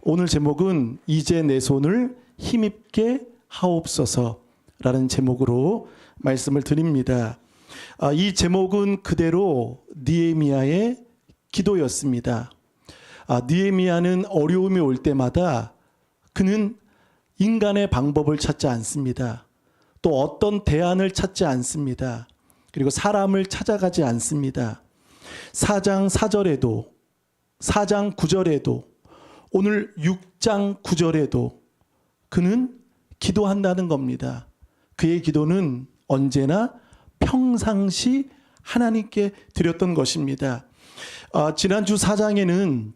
오늘 제목은 이제 내 손을 힘입게 하옵소서라는 제목으로 말씀을 드립니다. 이 제목은 그대로 느헤미야의 기도였습니다. 느헤미야는 어려움이 올 때마다 그는 인간의 방법을 찾지 않습니다. 또 어떤 대안을 찾지 않습니다. 그리고 사람을 찾아가지 않습니다. 4장 4절에도 4장 9절에도 오늘 6장 9절에도 그는 기도한다는 겁니다. 그의 기도는 언제나 평상시 하나님께 드렸던 것입니다. 지난주 4장에는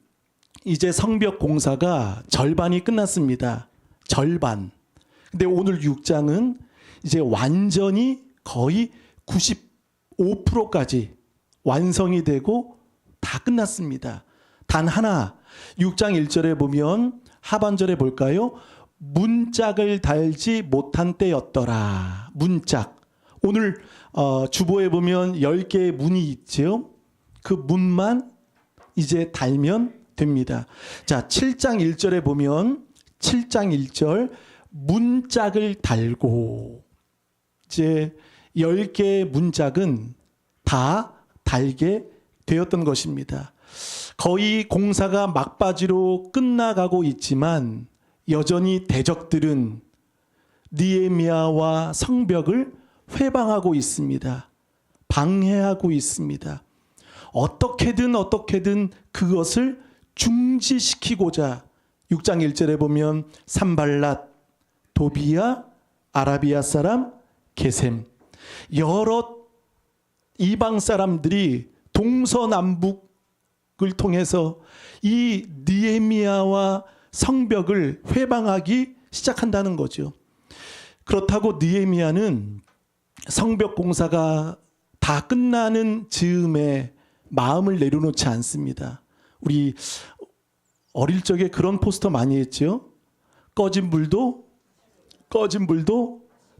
이제 성벽 공사가 절반이 끝났습니다. 절반. 근데 오늘 6장은 이제 완전히 거의 95%까지 완성이 되고 다 끝났습니다. 단 하나 6장 1절에 보면 하반절에 볼까요? 문짝을 달지 못한 때였더라. 문짝. 오늘 주보에 보면 10개의 문이 있죠. 그 문만 이제 달면 됩니다. 자, 7장 1절에 보면 7장 1절 문짝을 달고 이제 10개의 문짝은 다 달게 되었던 것입니다. 거의 공사가 막바지로 끝나가고 있지만 여전히 대적들은 느헤미야와 성벽을 회방하고 있습니다. 방해하고 있습니다. 어떻게든 그것을 중지시키고자 6장 1절에 보면 산발랏, 도비야, 아라비아 사람, 게셈 여러 이방 사람들이 동서남북을 통해서 이 느헤미야와 성벽을 회방하기 시작한다는 거죠. 그렇다고 느헤미야는 성벽 공사가 다 끝나는 즈음에 마음을 내려놓지 않습니다. 우리 어릴 적에 그런 포스터 많이 했죠. 꺼진 불도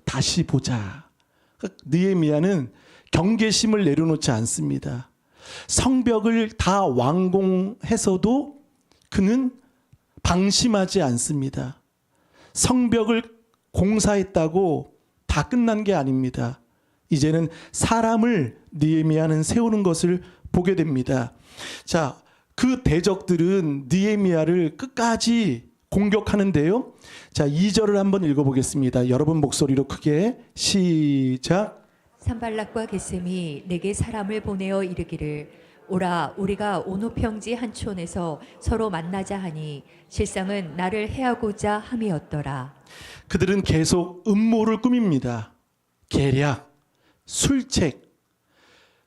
다시 보자. 느헤미야는 경계심을 내려놓지 않습니다. 성벽을 다 완공해서도 그는 방심하지 않습니다. 성벽을 공사했다고 다 끝난 게 아닙니다. 이제는 사람을 느헤미야는 세우는 것을 보게 됩니다. 자, 그 대적들은 느헤미야를 끝까지 공격하는데요. 자, 2절을 한번 읽어보겠습니다. 여러분 목소리로 크게 시작. 산발락과 게셈이 내게 사람을 보내어 이르기를 오라 우리가 오노평지 한 촌에서 서로 만나자 하니 실상은 나를 해하고자 함이었더라. 그들은 계속 음모를 꾸밉니다. 계략, 술책.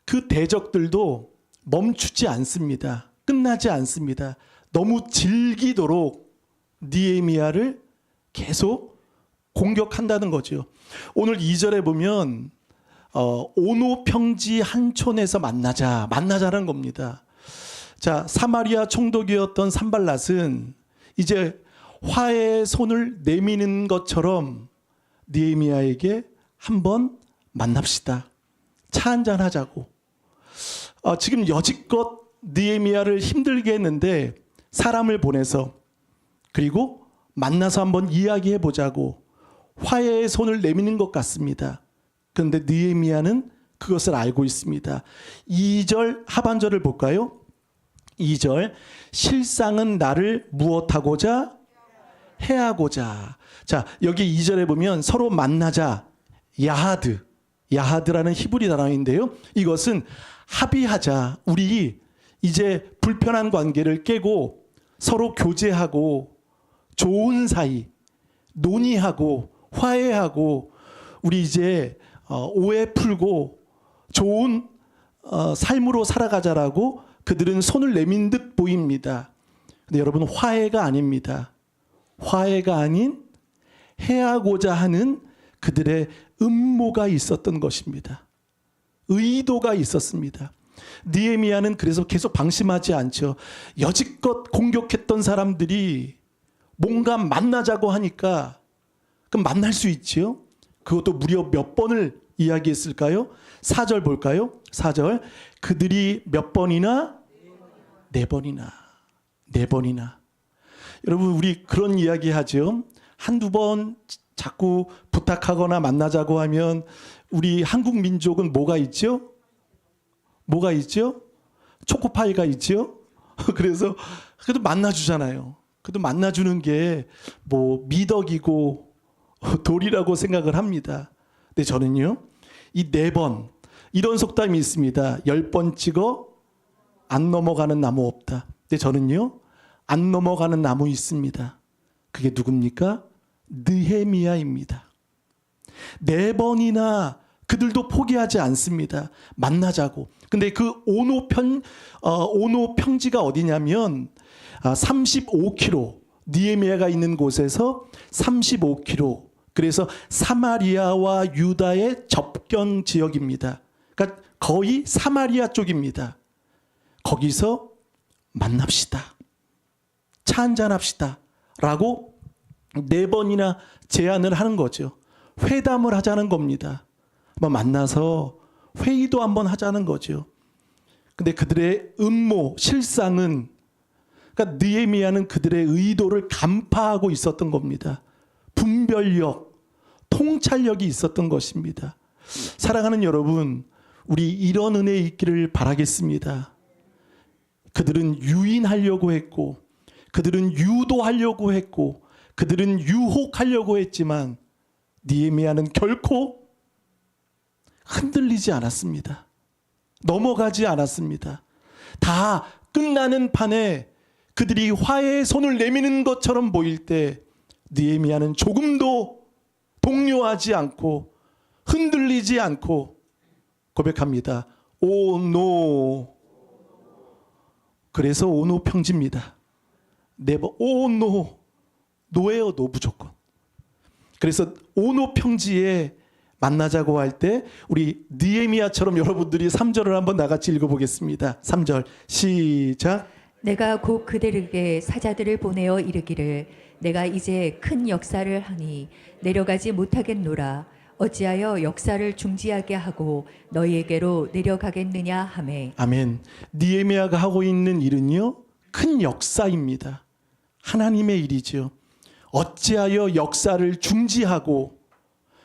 그 대적들도 멈추지 않습니다. 끝나지 않습니다. 너무 즐기도록 느헤미야를 계속 공격한다는 거죠. 오늘 2절에 보면 오노평지 한 촌에서 만나자라는 겁니다. 자, 사마리아 총독이었던 산발랏은 이제 화해의 손을 내미는 것처럼 느헤미야에게 한번 만납시다. 차 한잔 하자고. 지금 여지껏 느헤미야를 힘들게 했는데 사람을 보내서 그리고 만나서 한번 이야기해 보자고 화해의 손을 내미는 것 같습니다. 그런데 느헤미야는 그것을 알고 있습니다. 2절 하반절을 볼까요? 2절 실상은 나를 무엇하고자 해하고자. 자, 여기 2절에 보면 서로 만나자. 야하드라는 히브리 단어인데요. 이것은 합의하자. 우리 이제 불편한 관계를 깨고 서로 교제하고 좋은 사이 논의하고 화해하고 우리 이제 오해 풀고 좋은 삶으로 살아가자라고 그들은 손을 내민 듯 보입니다. 근데 여러분 화해가 아닙니다. 화해가 아닌 해하고자 하는 그들의 음모가 있었던 것입니다. 의도가 있었습니다. 느헤미야는 그래서 계속 방심하지 않죠. 여지껏 공격했던 사람들이 뭔가 만나자고 하니까 그럼 만날 수 있지요. 그것도 무려 몇 번을 이야기했을까요? 4절 볼까요? 4절 그들이 몇 번이나? 4번이나. 여러분 우리 그런 이야기 하죠. 한두 번 자꾸 부탁하거나 만나자고 하면 우리 한국 민족은 뭐가 있죠? 뭐가 있죠? 초코파이가 있죠? 그래서 그래도 만나주잖아요. 그래도 만나주는 게 뭐 미덕이고 도리라고 생각을 합니다. 근데 저는요, 이 4번 이런 속담이 있습니다. 10번 찍어 안 넘어가는 나무 없다. 근데 저는요, 안 넘어가는 나무 있습니다. 그게 누굽니까? 느헤미야입니다. 4번이나 그들도 포기하지 않습니다. 만나자고. 근데 그 오노 평지가 어디냐면 35km, 느헤미야가 있는 곳에서 35km. 그래서 사마리아와 유다의 접경 지역입니다. 그러니까 거의 사마리아 쪽입니다. 거기서 만납시다. 차 한잔 합시다. 라고 4번이나 제안을 하는 거죠. 회담을 하자는 겁니다. 한번 만나서 회의도 한번 하자는 거죠. 근데 그들의 음모, 실상은, 그러니까 느헤미야는 그들의 의도를 간파하고 있었던 겁니다. 분별력, 통찰력이 있었던 것입니다. 사랑하는 여러분, 우리 이런 은혜 있기를 바라겠습니다. 그들은 유인하려고 했고, 그들은 유도하려고 했고, 그들은 유혹하려고 했지만 느헤미야는 결코 흔들리지 않았습니다. 넘어가지 않았습니다. 다 끝나는 판에 그들이 화해의 손을 내미는 것처럼 보일 때 느헤미야는 조금도 동요하지 않고 흔들리지 않고 고백합니다. 오 노. 그래서 오노 평지입니다. 네버 오 노. 노예요, 노 무조건. 그래서 오노 평지에 만나자고 할 때 우리 느헤미야처럼 여러분들이 3절을 한번 나같이 읽어보겠습니다. 3절 시작. 내가 곧 그들에게 사자들을 보내어 이르기를 내가 이제 큰 역사를 하니 내려가지 못하겠노라. 어찌하여 역사를 중지하게 하고 너희에게로 내려가겠느냐 하매. 아멘. 느헤미야가 하고 있는 일은요, 큰 역사입니다. 하나님의 일이죠. 어찌하여 역사를 중지하고,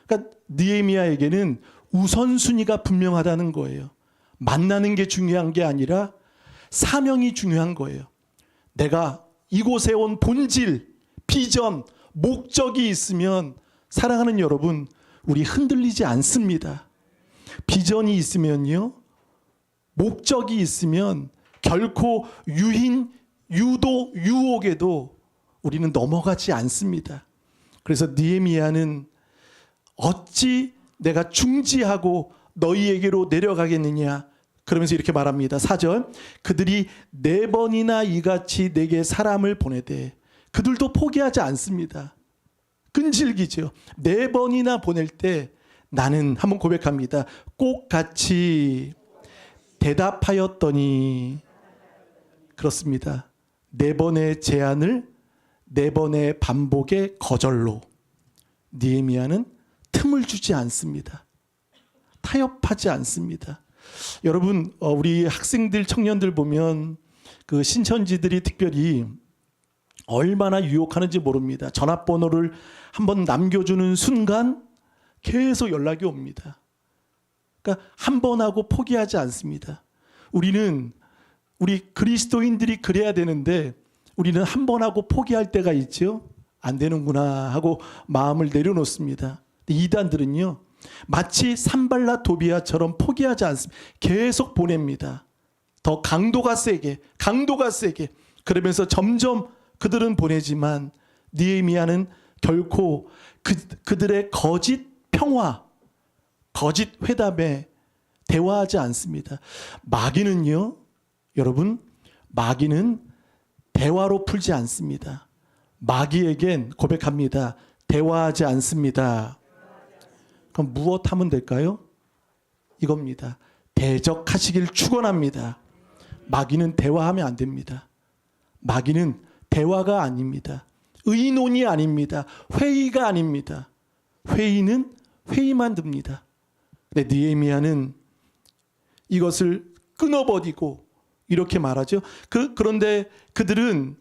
그러니까 느헤미야에게는 우선순위가 분명하다는 거예요. 만나는 게 중요한 게 아니라 사명이 중요한 거예요. 내가 이곳에 온 본질, 비전, 목적이 있으면 사랑하는 여러분, 우리 흔들리지 않습니다. 비전이 있으면요, 목적이 있으면 결코 유인, 유도, 유혹에도 우리는 넘어가지 않습니다. 그래서 느헤미야는 어찌 내가 중지하고 너희에게로 내려가겠느냐 그러면서 이렇게 말합니다. 4절 그들이 4번이나 이같이 내게 사람을 보내되 그들도 포기하지 않습니다. 끈질기죠. 4번이나 보낼 때 나는 한번 고백합니다. 꼭 같이 대답하였더니 그렇습니다. 4번의 제안을 4번의 반복의 거절로 느헤미야는 틈을 주지 않습니다. 타협하지 않습니다. 여러분, 우리 학생들, 청년들 보면 그 신천지들이 특별히 얼마나 유혹하는지 모릅니다. 전화번호를 한번 남겨주는 순간 계속 연락이 옵니다. 그러니까 한 번 하고 포기하지 않습니다. 우리 그리스도인들이 그래야 되는데 우리는 한 번 하고 포기할 때가 있죠. 안 되는구나 하고 마음을 내려놓습니다. 이단들은요, 마치 산발라 도비아처럼 포기하지 않습니다. 계속 보냅니다. 더 강도가 세게 그러면서 점점 그들은 보내지만 느헤미야는 결코 그들의 거짓 평화, 거짓 회담에 대화하지 않습니다. 마귀는요, 여러분, 마귀는 대화로 풀지 않습니다. 마귀에겐 고백합니다. 대화하지 않습니다. 그럼 무엇 하면 될까요? 이겁니다. 대적하시길 축원합니다. 마귀는 대화하면 안 됩니다. 마귀는 대화가 아닙니다. 의논이 아닙니다. 회의가 아닙니다. 회의는 회의만 듭니다. 근데 느헤미야는 이것을 끊어버리고 이렇게 말하죠. 그런데 그들은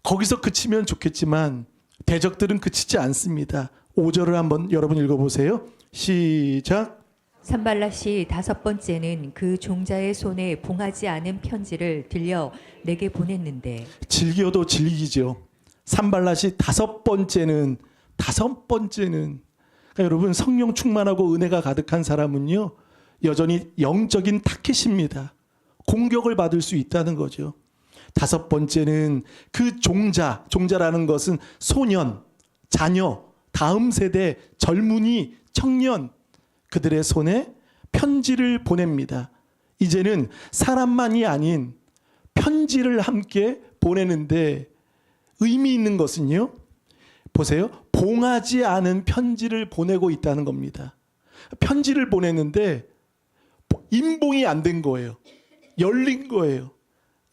거기서 그치면 좋겠지만 대적들은 그치지 않습니다. 5절을 한번 여러분 읽어보세요. 시작. 산발랏이 다섯 번째는 그 종자의 손에 봉하지 않은 편지를 들려 내게 보냈는데 즐겨도 질기죠. 산발랏이 다섯 번째는 그러니까 여러분 성령 충만하고 은혜가 가득한 사람은요 여전히 영적인 타켓입니다. 공격을 받을 수 있다는 거죠. 다섯 번째는 그 종자라는 것은 소년, 자녀, 다음 세대, 젊은이, 청년 그들의 손에 편지를 보냅니다. 이제는 사람만이 아닌 편지를 함께 보내는데 의미 있는 것은요. 보세요. 봉하지 않은 편지를 보내고 있다는 겁니다. 편지를 보냈는데 임봉이 안 된 거예요. 열린 거예요.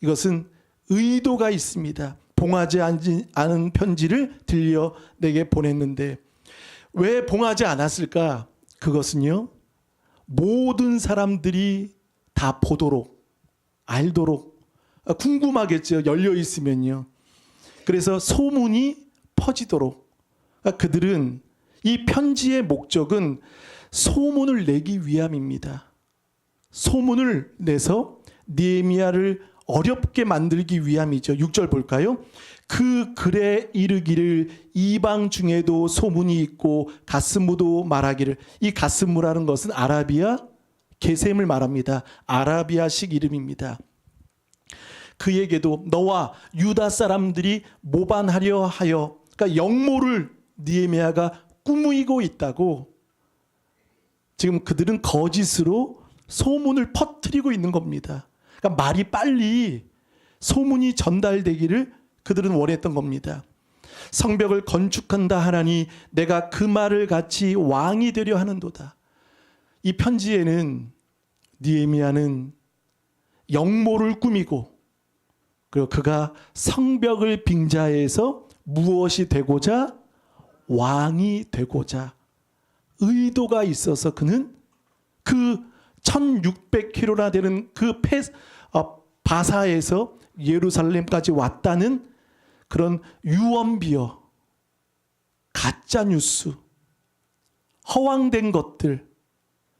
이것은 의도가 있습니다. 봉하지 않은 편지를 들려 내게 보냈는데 왜 봉하지 않았을까? 그것은요. 모든 사람들이 다 보도록 알도록 궁금하겠죠. 열려 있으면요. 그래서 소문이 퍼지도록 그들은 이 편지의 목적은 소문을 내기 위함입니다. 소문을 내서 느헤미야를 어렵게 만들기 위함이죠. 6절 볼까요? 그 글에 이르기를 이방 중에도 소문이 있고 가스무도 말하기를. 이 가스무라는 것은 아라비아 게셈을 말합니다. 아라비아식 이름입니다. 그에게도 너와 유다 사람들이 모반하려 하여 그러니까 영모를 느헤미야가 꾸미고 있다고 지금 그들은 거짓으로 소문을 퍼뜨리고 있는 겁니다. 그러니까 말이 빨리 소문이 전달되기를 그들은 원했던 겁니다. 성벽을 건축한다 하나니 내가 그 말을 같이 왕이 되려 하는도다. 이 편지에는 느헤미야는 영모를 꾸미고 그리고 그가 성벽을 빙자해서 무엇이 되고자 왕이 되고자 의도가 있어서 그는 그 1600km나 되는 그 바사에서 예루살렘까지 왔다는 그런 유언비어, 가짜뉴스, 허황된 것들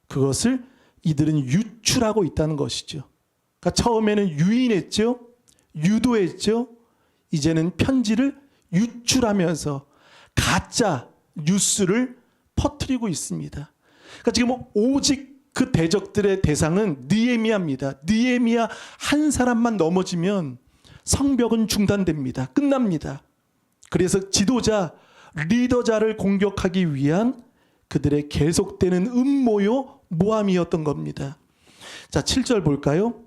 그것을 이들은 유출하고 있다는 것이죠. 그러니까 처음에는 유인했죠. 유도했죠. 이제는 편지를 유출하면서 가짜 뉴스를 퍼뜨리고 있습니다. 그러니까 지금 오직 그 대적들의 대상은 느헤미야입니다. 느헤미야 한 사람만 넘어지면 성벽은 중단됩니다. 끝납니다. 그래서 지도자, 리더자를 공격하기 위한 그들의 계속되는 음모요, 모함이었던 겁니다. 자, 7절 볼까요?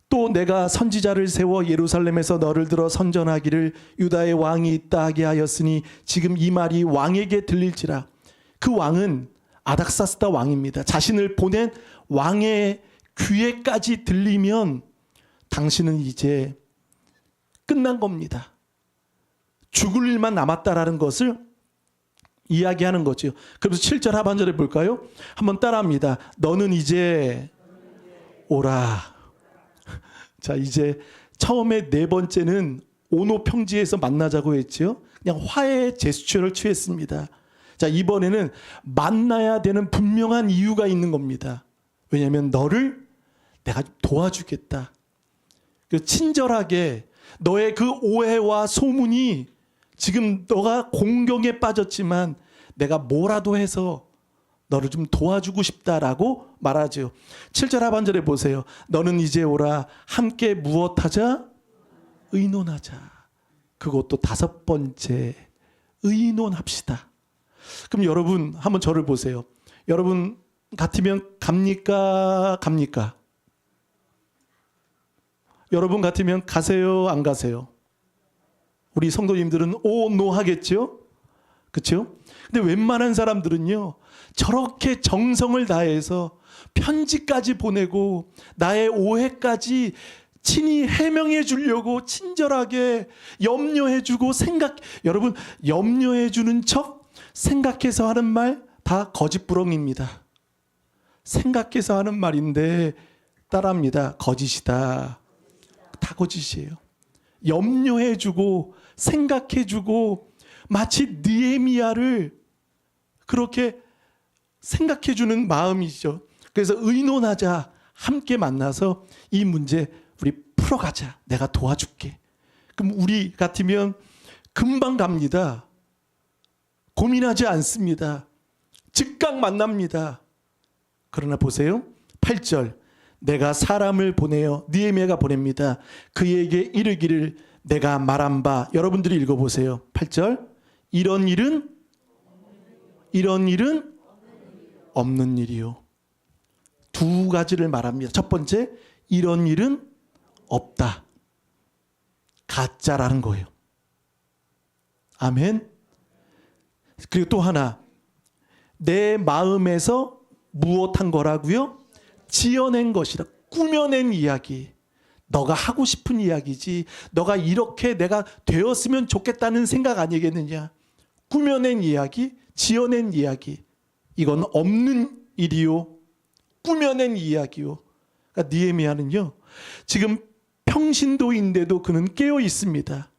또 내가 선지자를 세워 예루살렘에서 너를 들어 선전하기를 유다의 왕이 있다 하게 하였으니 지금 이 말이 왕에게 들릴지라. 그 왕은 아닥사스다 왕입니다. 자신을 보낸 왕의 귀에까지 들리면 당신은 이제 끝난 겁니다. 죽을 일만 남았다라는 것을 이야기하는 거죠. 그래서 7절 하반절에 볼까요? 한번 따라합니다. 너는 이제 오라. 자, 이제 처음에 네 번째는 오노 평지에서 만나자고 했죠. 그냥 화해의 제스처를 취했습니다. 자, 이번에는 만나야 되는 분명한 이유가 있는 겁니다. 왜냐하면 너를 내가 도와주겠다. 친절하게 너의 그 오해와 소문이 지금 너가 공경에 빠졌지만 내가 뭐라도 해서 너를 좀 도와주고 싶다라고 말하죠. 7절 하반절에 보세요. 너는 이제 오라. 함께 무엇하자? 의논하자. 그것도 다섯 번째 의논합시다. 그럼 여러분 한번 저를 보세요. 여러분 같으면 갑니까? 갑니까? 여러분 같으면 가세요? 안 가세요? 우리 성도님들은 오, 노 하겠죠? 그렇죠? 근데 웬만한 사람들은요. 저렇게 정성을 다해서 편지까지 보내고 나의 오해까지 친히 해명해 주려고 친절하게 염려해 주고 여러분 염려해 주는 척 생각해서 하는 말 다 거짓부렁입니다. 생각해서 하는 말인데 따라합니다. 거짓이다. 다 거짓이에요. 염려해 주고 생각해주고 마치 느헤미야를 그렇게 생각해주는 마음이죠. 그래서 의논하자, 함께 만나서 이 문제 우리 풀어가자. 내가 도와줄게. 그럼 우리 같으면 금방 갑니다. 고민하지 않습니다. 즉각 만납니다. 그러나 보세요. 8절. 내가 사람을 보내어 느헤미야가 보냅니다. 그에게 이르기를 내가 말한 바. 여러분들이 읽어보세요. 8절. 이런 일은 없는 일이요. 두 가지를 말합니다. 첫 번째, 이런 일은 없다. 가짜라는 거예요. 아멘. 그리고 또 하나, 내 마음에서 무엇한 거라고요? 지어낸 것이라. 꾸며낸 이야기. 너가 하고 싶은 이야기지. 너가 이렇게 내가 되었으면 좋겠다는 생각 아니겠느냐. 꾸며낸 이야기, 지어낸 이야기. 이건 없는 일이요. 꾸며낸 이야기요. 그러니까 느헤미야는요. 지금 평신도인데도 그는 깨어 있습니다.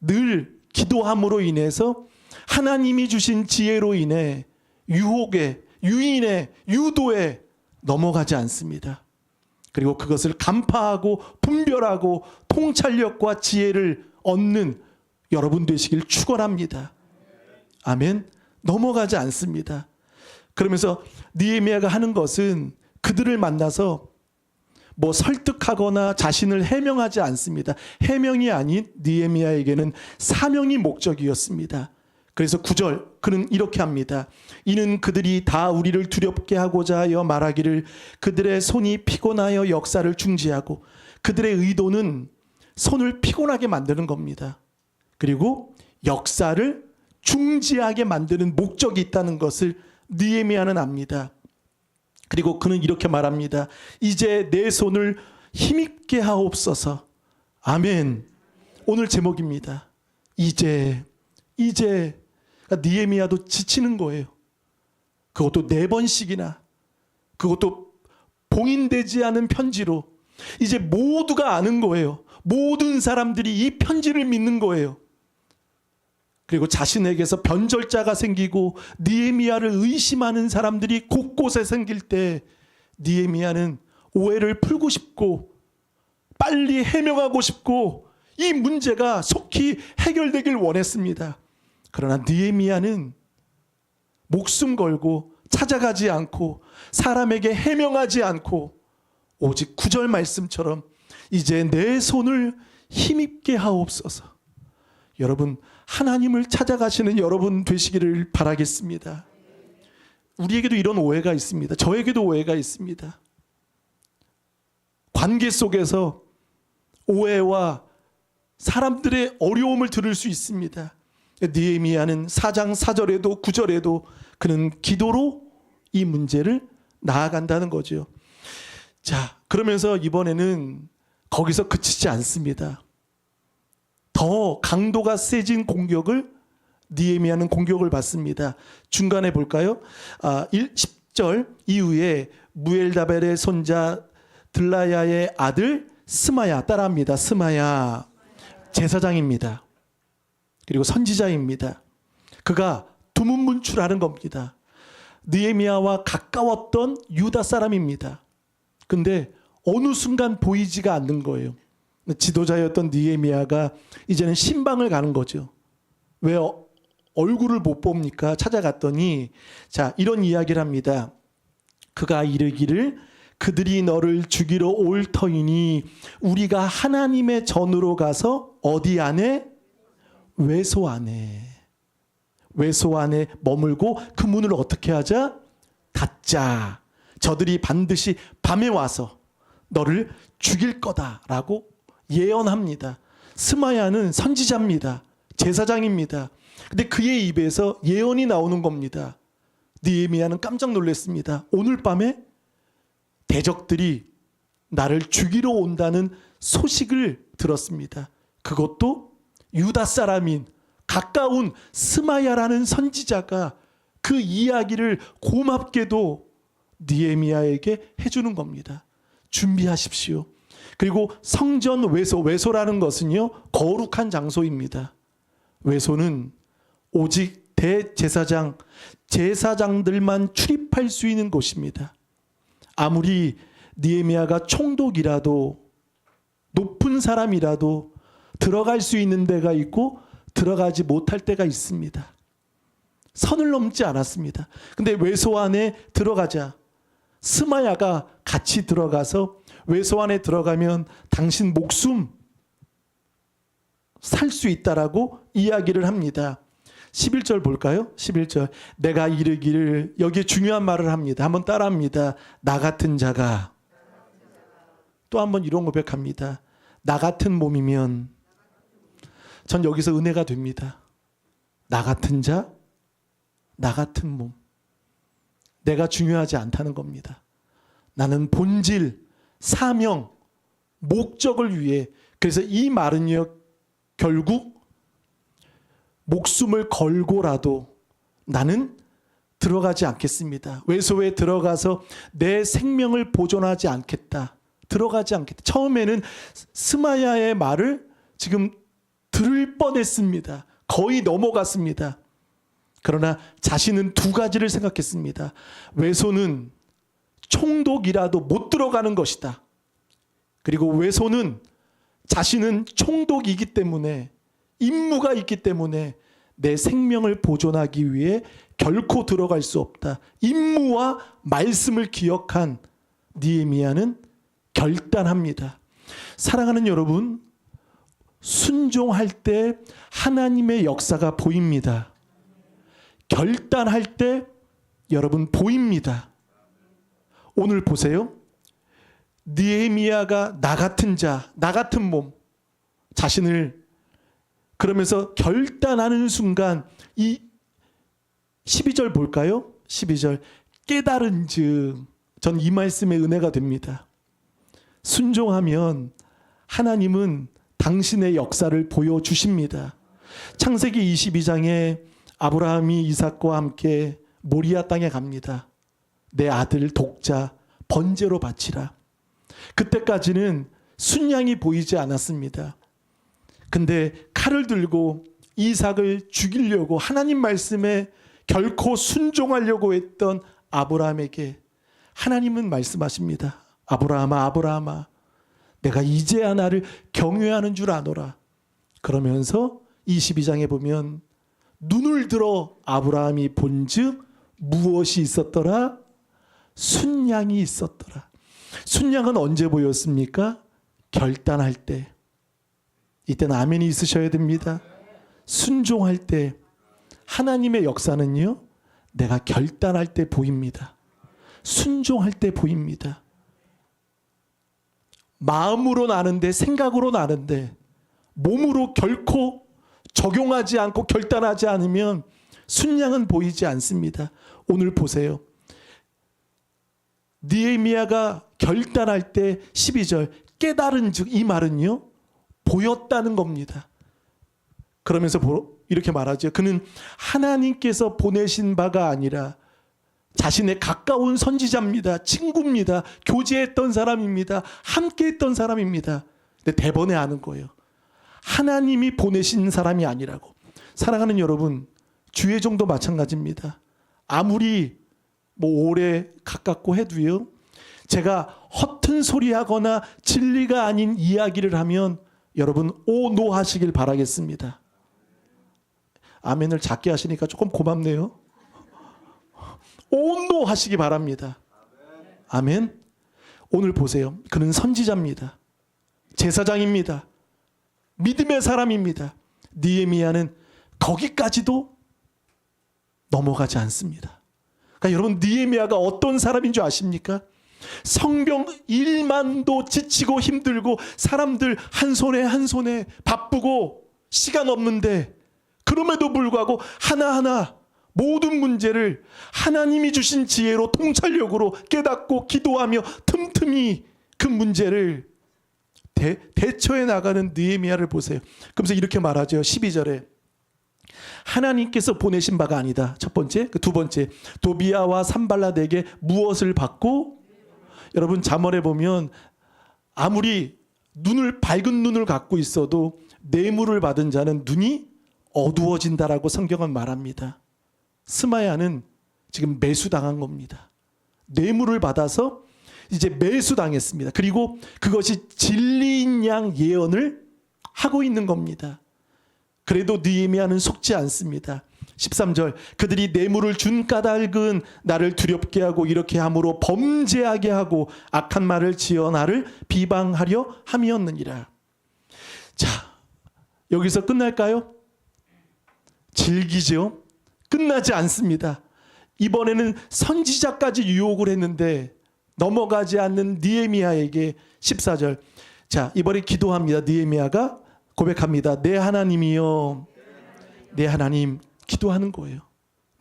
늘 기도함으로 인해서 하나님이 주신 지혜로 인해 유혹에, 유인에, 유도에 넘어가지 않습니다. 그리고 그것을 간파하고 분별하고 통찰력과 지혜를 얻는 여러분 되시길 축원합니다. 아멘. 넘어가지 않습니다. 그러면서 느헤미야가 하는 것은 그들을 만나서 뭐 설득하거나 자신을 해명하지 않습니다. 해명이 아닌 느헤미야에게는 사명이 목적이었습니다. 그래서 9절 그는 이렇게 합니다. 이는 그들이 다 우리를 두렵게 하고자 하여 말하기를 그들의 손이 피곤하여 역사를 중지하고, 그들의 의도는 손을 피곤하게 만드는 겁니다. 그리고 역사를 중지하게 만드는 목적이 있다는 것을 느헤미야는 압니다. 그리고 그는 이렇게 말합니다. 이제 내 손을 힘있게 하옵소서. 아멘. 오늘 제목입니다. 이제. 그러니까 느헤미야도 지치는 거예요. 그것도 4번씩이나. 그것도 봉인되지 않은 편지로. 이제 모두가 아는 거예요. 모든 사람들이 이 편지를 믿는 거예요. 그리고 자신에게서 변절자가 생기고 느헤미야를 의심하는 사람들이 곳곳에 생길 때 느헤미야는 오해를 풀고 싶고 빨리 해명하고 싶고 이 문제가 속히 해결되길 원했습니다. 그러나 느헤미야는 목숨 걸고 찾아가지 않고 사람에게 해명하지 않고 오직 9절 말씀처럼 이제 내 손을 힘있게 하옵소서. 여러분, 하나님을 찾아가시는 여러분 되시기를 바라겠습니다. 우리에게도 이런 오해가 있습니다. 저에게도 오해가 있습니다. 관계 속에서 오해와 사람들의 어려움을 들을 수 있습니다. 느헤미야는 4장 4절에도 9절에도 그는 기도로 이 문제를 나아간다는 거죠. 자, 그러면서 이번에는 거기서 그치지 않습니다. 더 강도가 세진 공격을 느헤미야는 공격을 받습니다. 중간에 볼까요? 10절 이후에 무엘다벨의 손자 들라야의 아들 스마야, 따라합니다. 스마야 제사장입니다. 그리고 선지자입니다. 그가 두문문출하는 겁니다. 느헤미야와 가까웠던 유다 사람입니다. 근데 어느 순간 보이지가 않는 거예요. 지도자였던 느헤미야가 이제는 신방을 가는 거죠. 왜 얼굴을 못 봅니까? 찾아갔더니 자, 이런 이야기를 합니다. 그가 이르기를 그들이 너를 죽이러 올 터이니 우리가 하나님의 전으로 가서 어디 안에? 외소 안에. 외소 안에 머물고 그 문을 어떻게 하자? 닫자. 저들이 반드시 밤에 와서 너를 죽일 거다라고 예언합니다. 스마야는 선지자입니다. 제사장입니다. 근데 그의 입에서 예언이 나오는 겁니다. 느헤미야는 깜짝 놀랐습니다. 오늘 밤에 대적들이 나를 죽이러 온다는 소식을 들었습니다. 그것도 유다 사람인 가까운 스마야라는 선지자가 그 이야기를 고맙게도 느헤미야에게 해주는 겁니다. 준비하십시오. 그리고 성전 외소, 외소라는 것은요 거룩한 장소입니다. 외소는 오직 대제사장, 제사장들만 출입할 수 있는 곳입니다. 아무리 느헤미야가 총독이라도 높은 사람이라도 들어갈 수 있는 데가 있고 들어가지 못할 때가 있습니다. 선을 넘지 않았습니다. 근데 외소 안에 들어가자 스마야가 같이 들어가서 외소 안에 들어가면 당신 목숨 살 수 있다라고 이야기를 합니다. 11절 볼까요? 11절. 내가 이르기를, 여기에 중요한 말을 합니다. 한번 따라합니다. 나 같은 자가. 또 한번 이런 고백합니다. 나 같은 몸이면. 전 여기서 은혜가 됩니다. 나 같은 자, 나 같은 몸. 내가 중요하지 않다는 겁니다. 나는 본질, 사명, 목적을 위해. 그래서 이 말은요, 결국 목숨을 걸고라도 나는 들어가지 않겠습니다. 외소에 들어가서 내 생명을 보존하지 않겠다. 들어가지 않겠다. 처음에는 스마야의 말을 지금 들을 뻔했습니다. 거의 넘어갔습니다. 그러나 자신은 두 가지를 생각했습니다. 외소는 총독이라도 못 들어가는 것이다. 그리고 외소는 자신은 총독이기 때문에, 임무가 있기 때문에 내 생명을 보존하기 위해 결코 들어갈 수 없다. 임무와 말씀을 기억한 느헤미야는 결단합니다. 사랑하는 여러분, 순종할 때 하나님의 역사가 보입니다. 결단할 때 여러분 보입니다. 오늘 보세요. 느헤미야가 나 같은 자, 나 같은 몸, 자신을 그러면서 결단하는 순간 이 12절 볼까요? 12절. 깨달은즉, 전 이 말씀에 은혜가 됩니다. 순종하면 하나님은 당신의 역사를 보여주십니다. 창세기 22장에 아브라함이 이삭과 함께 모리아 땅에 갑니다. 내 아들 독자 번제로 바치라. 그때까지는 순양이 보이지 않았습니다. 근데 칼을 들고 이삭을 죽이려고 하나님 말씀에 결코 순종하려고 했던 아브라함에게 하나님은 말씀하십니다. 아브라함아, 아브라함아, 내가 이제야 나를 경외하는 줄 아노라. 그러면서 22장에 보면 눈을 들어 아브라함이 본즉 무엇이 있었더라? 순양이 있었더라. 순양은 언제 보였습니까? 결단할 때. 이때는 아멘이 있으셔야 됩니다. 순종할 때. 하나님의 역사는요, 내가 결단할 때 보입니다. 순종할 때 보입니다. 마음으로 나는데, 생각으로 나는데, 몸으로 결코 적용하지 않고 결단하지 않으면 순양은 보이지 않습니다. 오늘 보세요. 느헤미야가 결단할 때 12절 깨달은즉, 이 말은요 보였다는 겁니다. 그러면서 이렇게 말하죠. 그는 하나님께서 보내신 바가 아니라 자신의 가까운 선지자입니다. 친구입니다. 교제했던 사람입니다. 함께했던 사람입니다. 근데 대번에 아는 거예요. 하나님이 보내신 사람이 아니라고. 사랑하는 여러분, 주의 종도 마찬가지입니다. 아무리 오래 가깝고 해도요, 제가 허튼 소리 하거나 진리가 아닌 이야기를 하면 여러분 오노 하시길 바라겠습니다. 아멘을 작게 하시니까 조금 고맙네요. 오노 하시기 바랍니다. 아멘. 오늘 보세요. 그는 선지자입니다. 제사장입니다. 믿음의 사람입니다. 느헤미야는 거기까지도 넘어가지 않습니다. 그러니까 여러분, 느헤미야가 어떤 사람인 줄 아십니까? 성경 일만도 지치고 힘들고 사람들 한 손에 한 손에 바쁘고 시간 없는데, 그럼에도 불구하고 하나하나 모든 문제를 하나님이 주신 지혜로 통찰력으로 깨닫고 기도하며 틈틈이 그 문제를 대처해 나가는 느헤미야를 보세요. 그러면서 이렇게 말하죠. 12절에 하나님께서 보내신 바가 아니다. 첫 번째. 두 번째, 도비야와 산발랏에게 무엇을 받고? 여러분, 잠언에 보면 아무리 밝은 눈을 갖고 있어도 뇌물을 받은 자는 눈이 어두워진다라고 성경은 말합니다. 스마야는 지금 매수당한 겁니다. 뇌물을 받아서 이제 매수당했습니다. 그리고 그것이 진리인 양 예언을 하고 있는 겁니다. 그래도 느헤미야는 속지 않습니다. 13절 그들이 뇌물을 준 까닭은 나를 두렵게 하고 이렇게 함으로 범죄하게 하고 악한 말을 지어 나를 비방하려 함이었느니라. 자, 여기서 끝날까요? 질기죠? 끝나지 않습니다. 이번에는 선지자까지 유혹을 했는데 넘어가지 않는 느헤미야에게 14절 자, 이번에 기도합니다. 느헤미야가 고백합니다. 내 하나님이여, 내 하나님. 기도하는 거예요.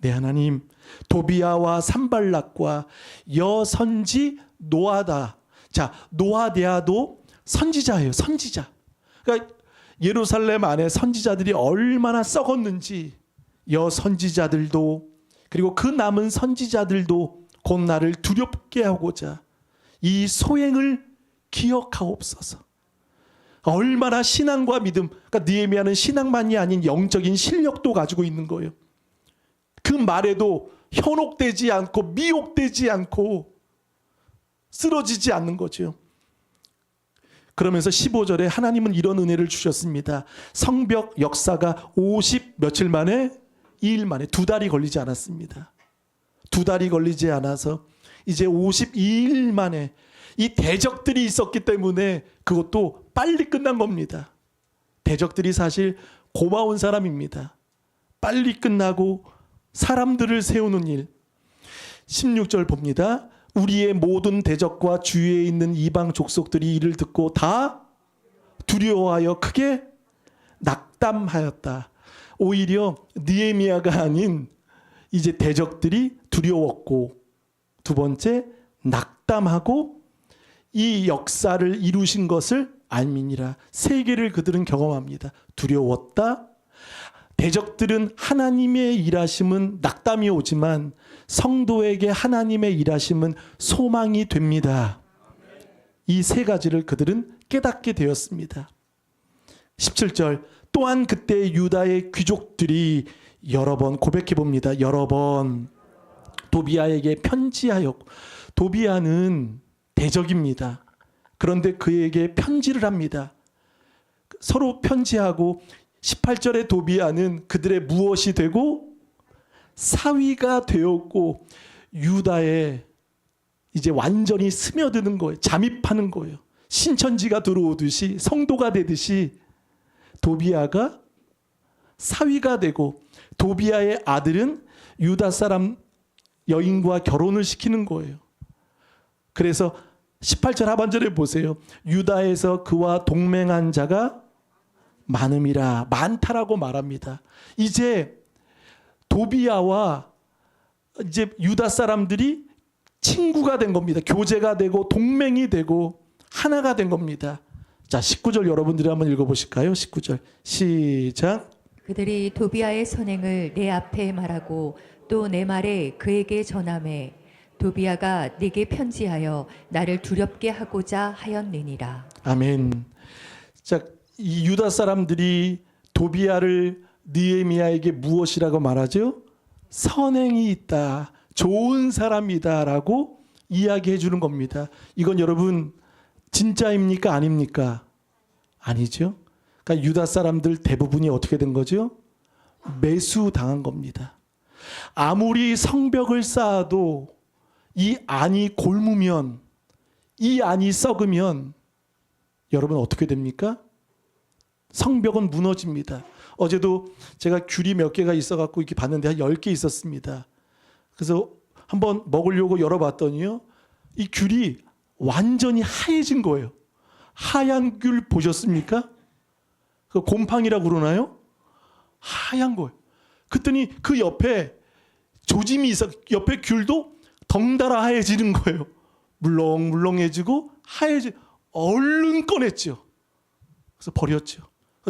내 하나님, 도비야와 산발락과 여선지 노아다. 자, 노아데아도 선지자예요. 선지자. 그러니까 예루살렘 안에 선지자들이 얼마나 썩었는지 여선지자들도 그리고 그 남은 선지자들도 곧 나를 두렵게 하고자 이 소행을 기억하옵소서. 얼마나 신앙과 믿음, 그러니까 느헤미야는 신앙만이 아닌 영적인 실력도 가지고 있는 거예요. 그 말에도 현혹되지 않고 미혹되지 않고 쓰러지지 않는 거죠. 그러면서 15절에 하나님은 이런 은혜를 주셨습니다. 성벽 역사가 50 며칠 만에 2일 만에 2달이 걸리지 않았습니다. 2달이 걸리지 않아서 이제 52일 만에 이 대적들이 있었기 때문에 그것도 빨리 끝난 겁니다. 대적들이 사실 고마운 사람입니다. 빨리 끝나고 사람들을 세우는 일. 16절 봅니다. 우리의 모든 대적과 주위에 있는 이방 족속들이 이를 듣고 다 두려워하여 크게 낙담하였다. 오히려 느헤미야가 아닌 이제 대적들이 두려웠고 두 번째 낙담하고 이 역사를 이루신 것을 알미니라. 세계를 그들은 경험합니다. 두려웠다. 대적들은 하나님의 일하심은 낙담이 오지만 성도에게 하나님의 일하심은 소망이 됩니다. 이 세 가지를 그들은 깨닫게 되었습니다. 17절 또한 그때 유다의 귀족들이 여러 번 고백해 봅니다. 여러 번 도비야에게 편지하였고 도비야는 대적입니다. 그런데 그에게 편지를 합니다. 서로 편지하고 18절에 도비야는 그들의 무엇이 되고 사위가 되었고 유다에 이제 완전히 스며드는 거예요. 잠입하는 거예요. 신천지가 들어오듯이 성도가 되듯이 도비야가 사위가 되고 도비야의 아들은 유다 사람 여인과 결혼을 시키는 거예요. 그래서 18절 하반절에 보세요. 유다에서 그와 동맹한 자가 많음이라. 많다라고 말합니다. 이제 도비야와 이제 유다 사람들이 친구가 된 겁니다. 교제가 되고 동맹이 되고 하나가 된 겁니다. 자, 19절 여러분들이 한번 읽어보실까요? 19절 시작. 그들이 도비야의 선행을 내 앞에 말하고 또 내 말에 그에게 전하매 도비야가 네게 편지하여 나를 두렵게 하고자 하였느니라. 아멘. 자, 이 유다 사람들이 도비야를 느헤미야에게 무엇이라고 말하죠? 선행이 있다. 좋은 사람이다라고 이야기해 주는 겁니다. 이건 여러분 진짜입니까? 아닙니까? 아니죠. 그러니까 유다 사람들 대부분이 어떻게 된 거죠? 매수당한 겁니다. 아무리 성벽을 쌓아도 이 안이 골무면, 이 안이 썩으면 여러분 어떻게 됩니까? 성벽은 무너집니다. 어제도 제가 귤이 몇 개가 있어갖고 이렇게 봤는데 한 10개 있었습니다. 그래서 한번 먹으려고 열어봤더니요, 이 귤이 완전히 하얘진 거예요. 하얀 귤 보셨습니까? 그 곰팡이라고 그러나요? 하얀 거예요. 그랬더니 그 옆에 조짐이 있어, 옆에 귤도 덩달아 하얘지는 거예요. 물렁물렁해지고 하얘지. 얼른 꺼냈죠. 그래서 버렸죠.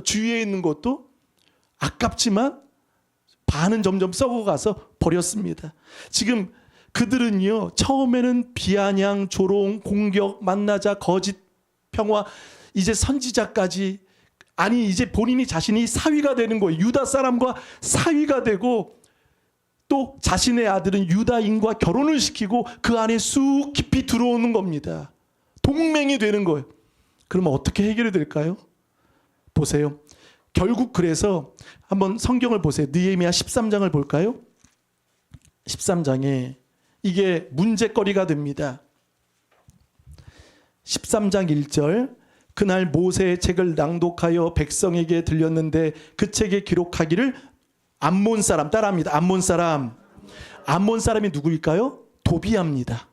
주위에 있는 것도 아깝지만 반은 점점 썩어가서 버렸습니다. 지금 그들은요, 처음에는 비아냥, 조롱, 공격, 만나자, 거짓, 평화, 이제 선지자까지 아니 이제 본인이 자신이 사위가 되는 거예요. 유다 사람과 사위가 되고 또 자신의 아들은 유다인과 결혼을 시키고 그 안에 쑥 깊이 들어오는 겁니다. 동맹이 되는 거예요. 그러면 어떻게 해결이 될까요? 보세요. 결국 그래서 한번 성경을 보세요. 느헤미야 13장을 볼까요? 13장에 이게 문제거리가 됩니다. 13장 1절 그날 모세의 책을 낭독하여 백성에게 들렸는데 그 책에 기록하기를 암몬 사람 따라합니다. 암몬 사람이 누구일까요? 도비아입니다.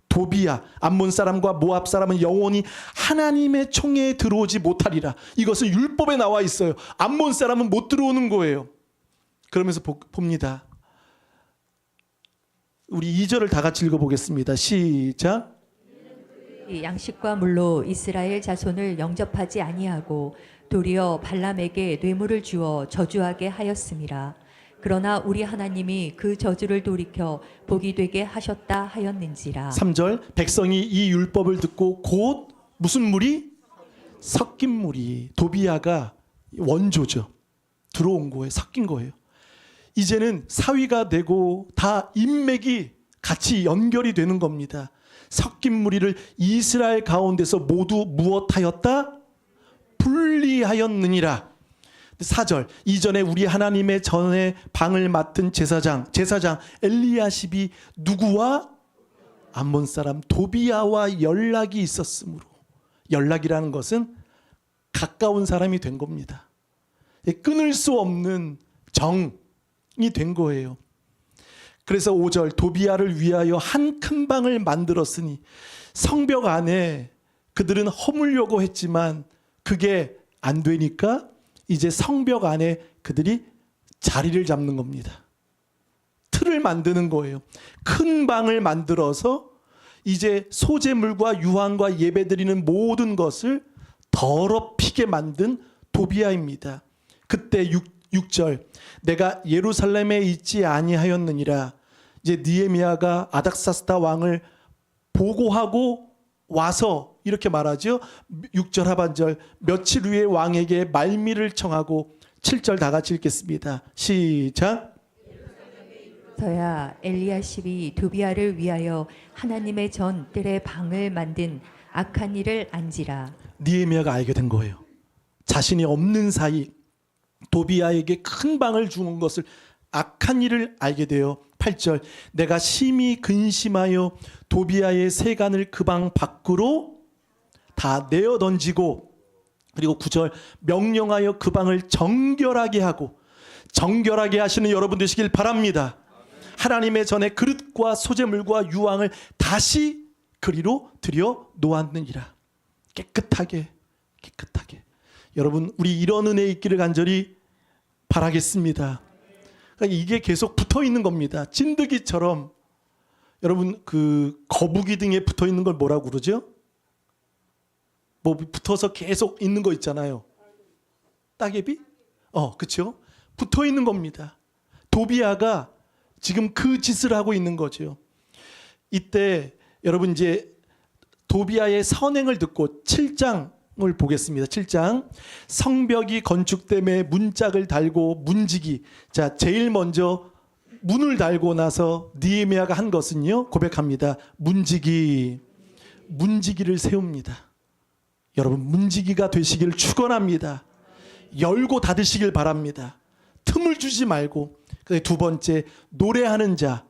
도비아. 암몬 사람과 모압 사람은 영원히 하나님의 총회에 들어오지 못하리라. 이것은 율법에 나와 있어요. 암몬 사람은 못 들어오는 거예요. 그러면서 봅니다. 우리 2절을 다 같이 읽어보겠습니다. 시작. 양식과 물로 이스라엘 자손을 영접하지 아니하고 도리어 발람에게 뇌물을 주어 저주하게 하였음이라. 그러나 우리 하나님이 그 저주를 돌이켜 복이 되게 하셨다 하였는지라. 3절 백성이 이 율법을 듣고 곧 무슨 물이? 섞인 물이. 도비아가 원조죠. 들어온 거예요. 섞인 거예요. 이제는 사위가 되고 다 인맥이 같이 연결이 되는 겁니다. 섞인 무리를 이스라엘 가운데서 모두 무엇하였다? 분리하였느니라. 4절 이전에 우리 하나님의 전에 방을 맡은 제사장 엘리야십이 누구와? 암몬 사람 도비아와 연락이 있었으므로. 연락이라는 것은 가까운 사람이 된 겁니다. 끊을 수 없는 정이 된 거예요. 그래서 5절 도비아를 위하여 한 큰 방을 만들었으니 성벽 안에 그들은 허물려고 했지만 그게 안 되니까 이제 성벽 안에 그들이 자리를 잡는 겁니다. 틀을 만드는 거예요. 큰 방을 만들어서 이제 소재물과 유황과 예배드리는 모든 것을 더럽히게 만든 도비아입니다. 그때 6절 내가 예루살렘에 있지 아니하였느니라. 이제 느헤미야가 아닥사스다 왕을 보고하고 와서 이렇게 말하죠. 6절 하반절 며칠 후에 왕에게 말미를 청하고 7절 다 같이 읽겠습니다. 시작. 서야 엘리야십이 도비아를 위하여 하나님의 전 뜰에 방을 만든 악한 일을 안지라. 느헤미야가 알게 된 거예요. 자신이 없는 사이 도비아에게 큰 방을 주는 것을 악한 일을 알게 되어 8절 내가 심히 근심하여 도비아의 세간을 그 방 밖으로 다 내어 던지고 그리고 9절 명령하여 그 방을 정결하게 하고 정결하게 하시는 여러분 되시길 바랍니다. 하나님의 전에 그릇과 소재물과 유황을 다시 그리로 들여 놓았느니라. 깨끗하게 여러분 우리 이런 은혜 있기를 간절히 바라겠습니다. 그러니까 이게 계속 붙어 있는 겁니다. 찐득이처럼. 여러분 그 거북이 등에 붙어 있는 걸 뭐라고 그러죠? 뭐 붙어서 계속 있는 거 있잖아요. 따개비? 그렇죠? 붙어 있는 겁니다. 도비아가 지금 그 짓을 하고 있는 거죠. 이때 여러분 이제 도비아의 선행을 듣고 7장을 보겠습니다. 7장 성벽이 건축됨에 문짝을 달고 문지기. 자, 제일 먼저 문을 달고 나서 느헤미야가 한 것은요. 고백합니다. 문지기를 세웁니다. 여러분 문지기가 되시기를 축원합니다. 열고 닫으시길 바랍니다. 틈을 주지 말고. 두 번째 노래하는 자.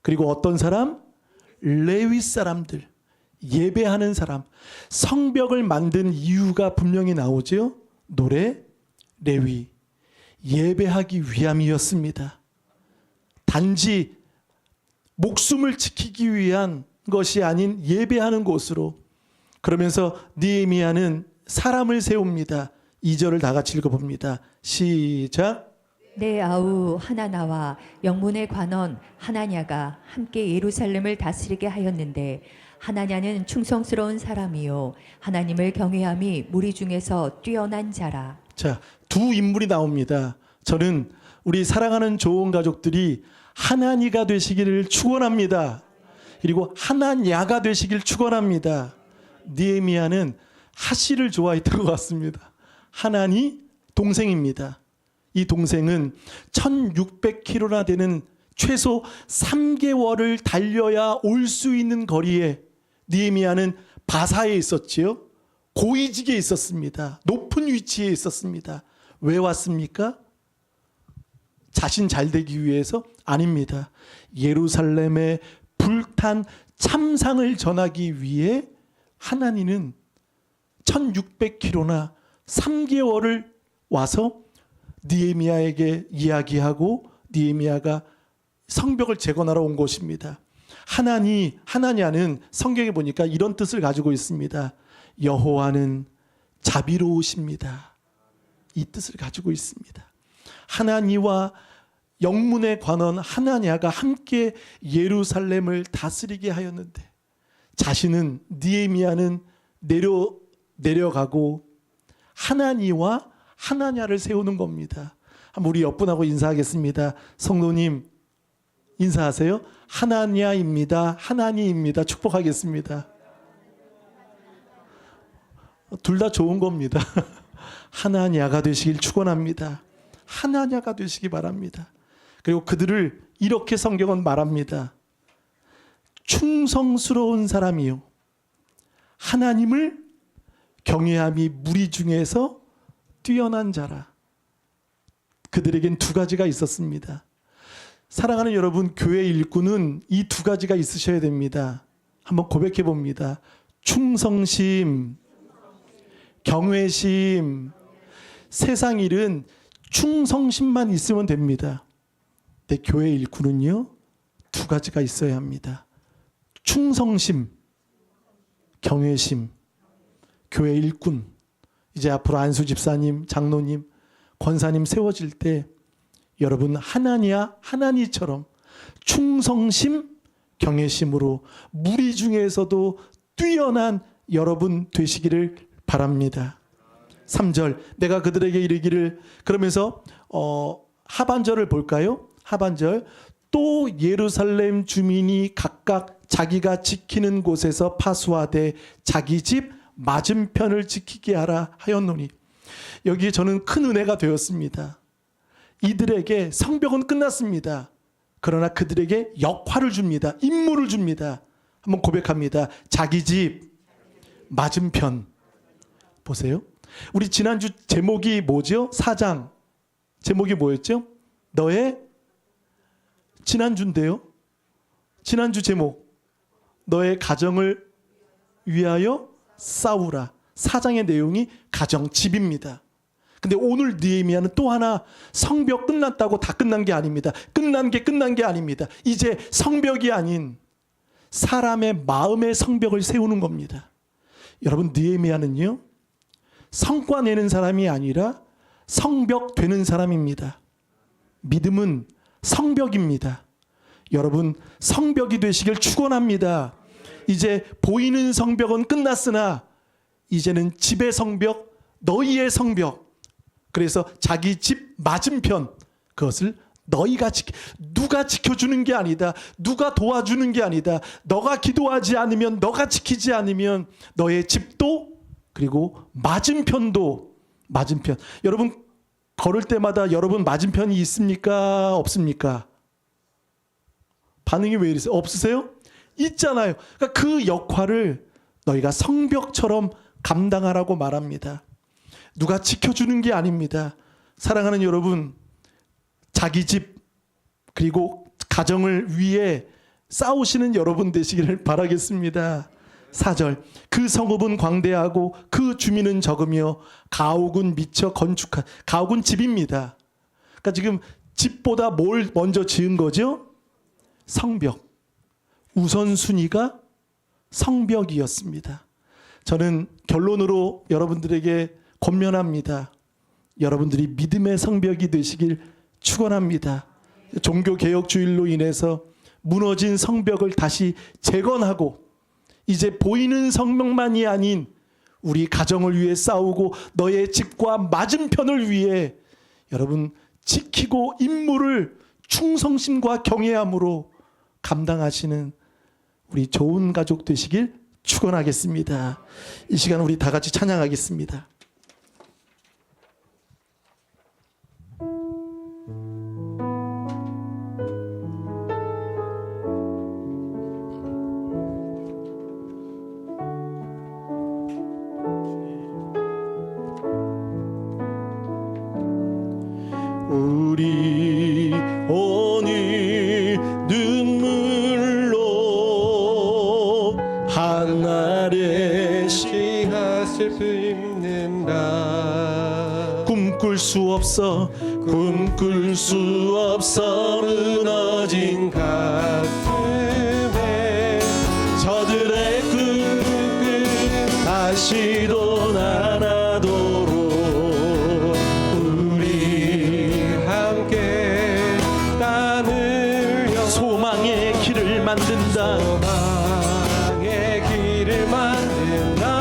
그리고 어떤 사람? 레위 사람들. 예배하는 사람. 성벽을 만든 이유가 분명히 나오죠. 노래, 레위. 예배하기 위함이었습니다. 단지 목숨을 지키기 위한 것이 아닌 예배하는 곳으로. 그러면서 느헤미야는 사람을 세웁니다. 2절을 다 같이 읽어봅니다. 시작. 내 아우 하나나와 영문의 관원 하나냐가 함께 예루살렘을 다스리게 하였는데 하나냐는 충성스러운 사람이요 하나님을 경외함이 무리 중에서 뛰어난 자라. 자, 두 인물이 나옵니다. 저는 우리 사랑하는 좋은 가족들이 하나니가 되시기를 축원합니다. 그리고 하나냐가 되시길 축원합니다. 느헤미야는 하시를 좋아했던 것 같습니다. 하나니 동생입니다. 이 동생은 1600km나 되는 최소 3개월을 달려야 올 수 있는 거리에 느헤미야는 바사에 있었지요. 고위직에 있었습니다. 높은 위치에 있었습니다. 왜 왔습니까? 자신 잘 되기 위해서? 아닙니다. 예루살렘의 불탄 참상을 전하기 위해 하나님은 1600km나 3개월을 와서 느헤미야에게 이야기하고 느헤미야가 성벽을 재건하러 온 것입니다. 하나냐는 성경에 보니까 이런 뜻을 가지고 있습니다. 여호와는 자비로우십니다. 이 뜻을 가지고 있습니다. 하나니와 영문의 관원 하나냐가 함께 예루살렘을 다스리게 하였는데 자신은 느헤미야는 내려가고 하나니와 하나냐를 세우는 겁니다. 한번 우리 옆분하고 인사하겠습니다. 성도님 인사하세요. 하나냐입니다. 하나니입니다. 축복하겠습니다. 둘 다 좋은 겁니다. 하나냐가 되시길 축원합니다. 하나냐가 되시기 바랍니다. 그리고 그들을 이렇게 성경은 말합니다. 충성스러운 사람이요 하나님을 경외함이 무리 중에서 뛰어난 자라. 그들에겐 두 가지가 있었습니다. 사랑하는 여러분, 교회 일꾼은 이 두 가지가 있으셔야 됩니다. 한번 고백해 봅니다. 충성심, 경외심. 세상 일은 충성심만 있으면 됩니다. 근데 교회 일꾼은요, 두 가지가 있어야 합니다. 충성심, 경외심. 교회 일꾼, 이제 앞으로 안수 집사님, 장로님, 권사님 세워질 때 여러분 하나니처럼 충성심, 경외심으로 무리 중에서도 뛰어난 여러분 되시기를 바랍니다. 3절 내가 그들에게 이르기를 그러면서 하반절을 볼까요? 하반절 또 예루살렘 주민이 각각 자기가 지키는 곳에서 파수하되 자기 집 맞은편을 지키게 하라 하였노니 여기에 저는 큰 은혜가 되었습니다. 이들에게 성벽은 끝났습니다. 그러나 그들에게 역할을 줍니다. 임무를 줍니다. 한번 고백합니다. 자기 집 맞은편. 보세요. 우리 지난주 제목이 뭐죠? 4장 제목이 뭐였죠? 너의 지난주인데요. 지난주 제목 너의 가정을 위하여 싸우라. 4장의 내용이 가정 집입니다. 근데 오늘 느헤미야는 또 하나 성벽 끝났다고 다 끝난 게 아닙니다. 끝난 게 아닙니다. 이제 성벽이 아닌 사람의 마음의 성벽을 세우는 겁니다. 여러분 느헤미야는요. 성과 내는 사람이 아니라 성벽 되는 사람입니다. 믿음은 성벽입니다. 여러분 성벽이 되시길 축원합니다. 이제 보이는 성벽은 끝났으나 이제는 집의 성벽, 너희의 성벽. 그래서 자기 집 맞은편 그것을 너희가 누가 지켜주는 게 아니다. 누가 도와주는 게 아니다. 너가 기도하지 않으면 너가 지키지 않으면 너의 집도 그리고 맞은편도 맞은편. 여러분 걸을 때마다 여러분 맞은편이 있습니까? 없습니까? 반응이 왜 이러세요? 없으세요? 있잖아요. 그러니까 그 역할을 너희가 성벽처럼 감당하라고 말합니다. 누가 지켜주는 게 아닙니다. 사랑하는 여러분, 자기 집 그리고 가정을 위해 싸우시는 여러분 되시기를 바라겠습니다. 4절 그 성읍은 광대하고 그 주민은 적으며 가옥은 미처 건축한 가옥은 집입니다. 그러니까 지금 집보다 뭘 먼저 지은 거죠? 성벽. 우선순위가 성벽이었습니다. 저는 결론으로 여러분들에게 권면합니다. 여러분들이 믿음의 성벽이 되시길 축원합니다. 종교개혁주의로 인해서 무너진 성벽을 다시 재건하고 이제 보이는 성벽만이 아닌 우리 가정을 위해 싸우고 너의 집과 맞은편을 위해 여러분 지키고 임무를 충성심과 경외함으로 감당하시는 우리 좋은 가족 되시길 축원하겠습니다. 이 시간 우리 다 같이 찬양하겠습니다. 수 없어 꿈꿀 수 없어 무너진 가슴에 저들의 꿈을 다시 돋아나도록 우리 함께 땀을 흘려 소망의 길을 만든다. 소망의 길을 만든다.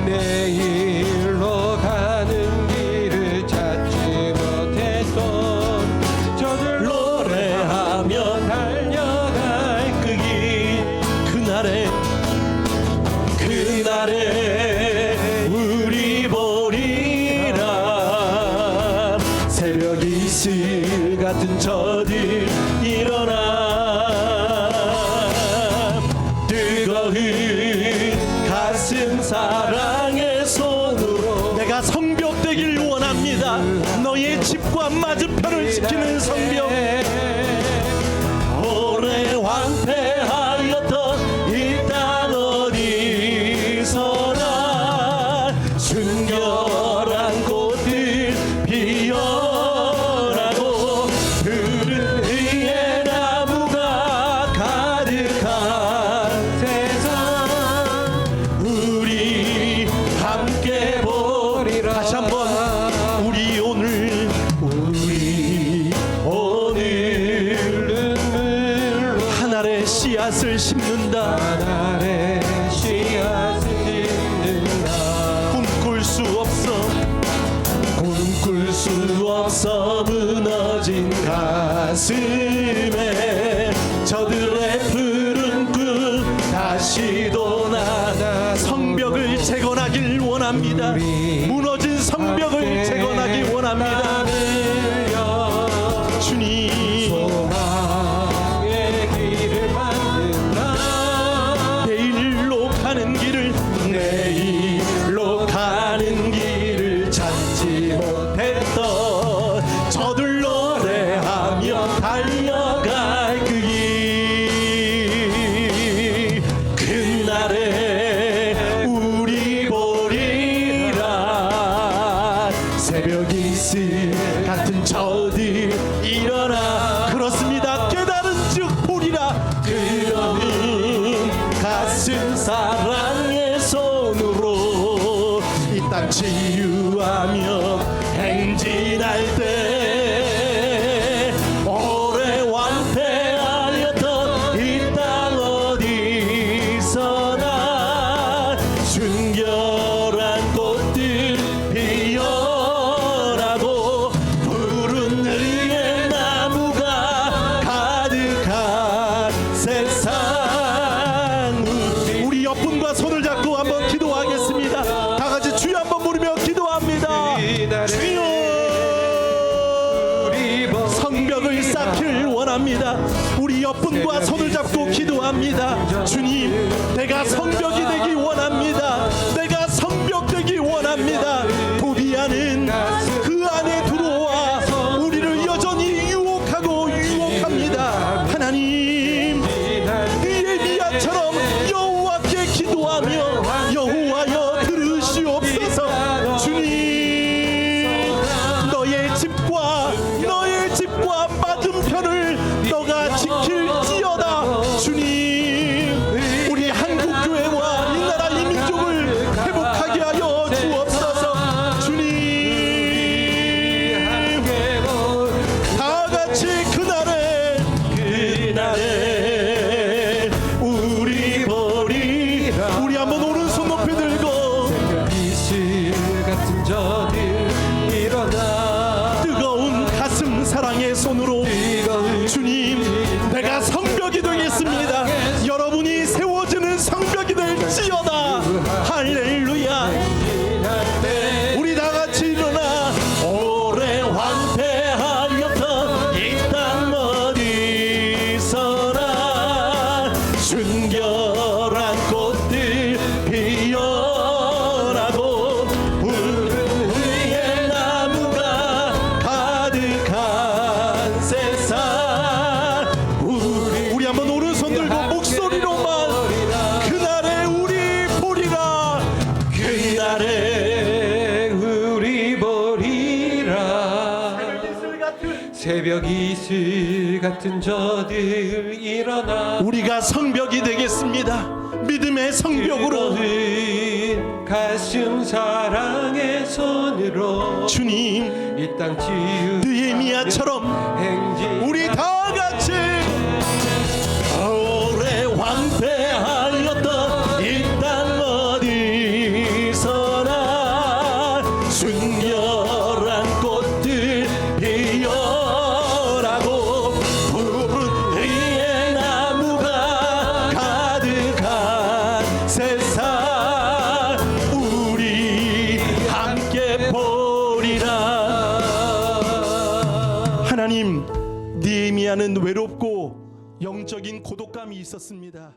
내일로 가는 길을 찾지 못했던 저들 노래하며 달려갈 그 길 그날에 우리 보리라. 새벽 이슬 같은 저들 일어나 뜨거운 가슴 사랑의 손으로 내가 성벽 되길 원합니다. 너의 집과 맞은편을 지키는 성벽. 오래 황폐하였던 이 땅 어디서나 순결한 꽃들 피어나고 푸른 의의 나무가 가득한 세상 우리 함께 보리라. 다시 한번 우리 오늘 하늘의 씨앗을 심는다. 하늘의 씨앗을 심는다. 꿈꿀 수 없어 무너진 가슴에 저들의 푸른 꿈 다시 돋아나 성벽을 재건하길 원합니다. 무너진 성벽을 재건하길 원합니다. 주님 소망의 길을 만든다. 내일로 가는 길을 찾지 못했던 저들 노래하며 달려갈 그 길 그날에 우리 보리라. 새벽 이슬 같은 저들 일어나. 그렇습니다. 깨달은 즉 보리라. 뜨거운 가슴 사랑의 손으로 이 땅 치유하며 행진할 때 오래 완패하였던 이 땅 어디서나 순결한 꽃들 피어나고 푸른 의의 나무가 가득한 세상. 우리 옆분과 손을 잡고 한번 기도하겠습니다. 다 같이 주여 한번 부르며 기도합니다. 주여 성벽을 쌓기를 원합니다. 우리 옆분과 손을 잡고 기도합니다. 주님 내가 성벽이 되기 원합니다. 내가 성벽 되기 원합니다. 부비하는 그 안에 들어와 우리를 여전히 유혹합니다. 하나님 느헤미야처럼 여호와께 기도하며 여호와여 들으시옵소서. 주님 너의 집과 맞은편을 너가 지킬지어다. 주님 우리 한국교회와 이 나라 이 민족을 회복하게 하여 주옵소서. 새벽 이슬 같은 저들 일어나 우리가 성벽이 되겠습니다. 믿음의 성벽으로 뜨거운 가슴 사랑의 손으로 주님 이 땅 치유 느헤미야처럼 행진 우리 다 같이 오래 황폐하였던 이 땅 어디서나 순결한 꽃들 피어나고 푸른 의의 나무가 가득한 세상 우리 함께 보리라. 하나님, 느헤미야는 외롭고 영적인 고독감이 있었습니다.